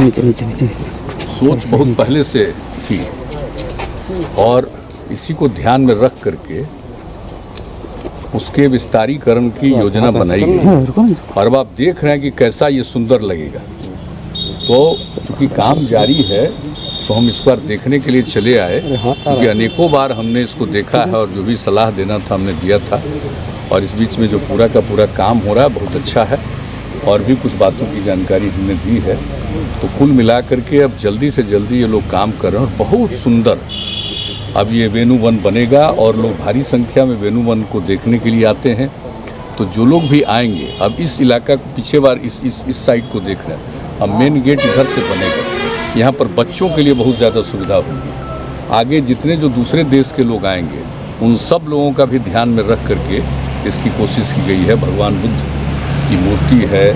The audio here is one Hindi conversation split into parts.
सोच बहुत पहले से थी और इसी को ध्यान में रख करके उसके विस्तारीकरण की योजना बनाई गई और अब आप देख रहे हैं कि कैसा ये सुंदर लगेगा। तो चूंकि काम जारी है तो हम इस बार देखने के लिए चले आए, क्योंकि अनेकों बार हमने इसको देखा है और जो भी सलाह देना था हमने दिया था। और इस बीच में जो पूरा का पूरा काम हो रहा है बहुत अच्छा है और भी कुछ बातों की जानकारी हमने दी है। तो कुल मिलाकर के अब जल्दी से जल्दी ये लोग काम कर रहे हैं और बहुत सुंदर अब ये वेणु वन बनेगा और लोग भारी संख्या में वेणु वन को देखने के लिए आते हैं। तो जो लोग भी आएंगे, अब इस इलाका को पिछले बार इस साइड को देख रहे हैं, अब मेन गेट इधर से बनेगा। यहाँ पर बच्चों के लिए बहुत ज़्यादा सुविधा होगी। आगे जितने जो दूसरे देश के लोग आएंगे उन सब लोगों का भी ध्यान में रख करके इसकी कोशिश की गई है। भगवान बुद्ध की मूर्ति है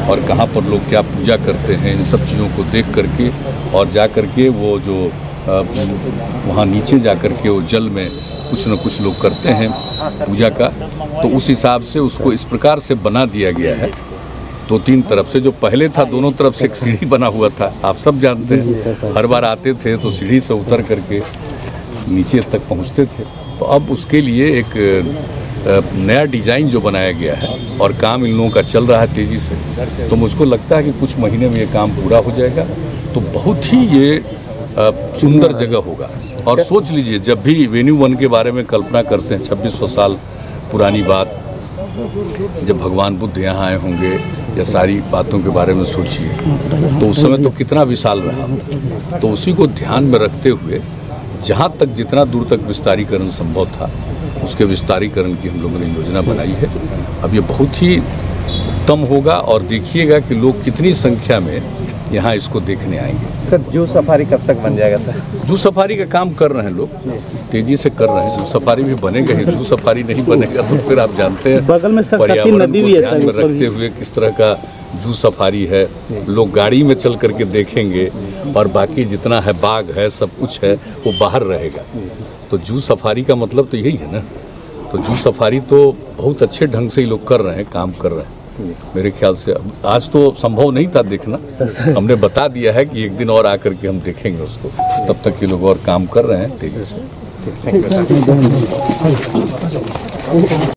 और कहाँ पर लोग क्या पूजा करते हैं, इन सब चीज़ों को देख करके और जा करके वो जो वहाँ नीचे जा कर के वो जल में कुछ न कुछ लोग करते हैं पूजा का। तो उस हिसाब से उसको इस प्रकार से बना दिया गया है। 2-3 तरफ से, जो पहले था दोनों तरफ से एक सीढ़ी बना हुआ था, आप सब जानते हैं, हर बार आते थे तो सीढ़ी से उतर करके नीचे तक पहुँचते थे। तो अब उसके लिए एक नया डिज़ाइन जो बनाया गया है और काम इन लोगों का चल रहा है तेज़ी से। तो मुझको लगता है कि कुछ महीने में ये काम पूरा हो जाएगा। तो बहुत ही ये सुंदर जगह होगा। और सोच लीजिए, जब भी वेन्यू वन के बारे में कल्पना करते हैं 2600 साल पुरानी बात, जब भगवान बुद्ध यहाँ आए होंगे या सारी बातों के बारे में सोचिए तो उस समय तो कितना विशाल रहा। तो उसी को ध्यान में रखते हुए जहाँ तक जितना दूर तक विस्तारीकरण संभव था उसके विस्तारीकरण की हम लोगों ने योजना बनाई है। अब ये बहुत ही उत्तम होगा और देखिएगा कि लोग कितनी संख्या में यहाँ इसको देखने आएंगे। सर, जू सफारी कब तक बन जाएगा सर? जू सफारी का काम कर रहे हैं लोग, तेजी से कर रहे हैं। जू सफारी भी बनेगा ही, जू सफारी नहीं बनेगा तो फिर आप जानते हैं बगल में पर्यावरण को ध्यान में रखते हुए किस तरह का जू सफारी है। लोग गाड़ी में चल करके देखेंगे और बाकी जितना है बाग है सब कुछ है वो बाहर रहेगा। तो जू सफारी का मतलब तो यही है ना। तो जू सफारी तो बहुत अच्छे ढंग से ही लोग कर रहे हैं, काम कर रहे हैं। मेरे ख्याल से आज तो संभव नहीं था देखना, हमने बता दिया है कि एक दिन और आकर के हम देखेंगे उसको। तब तक ये लोग और काम कर रहे हैं तेजी से।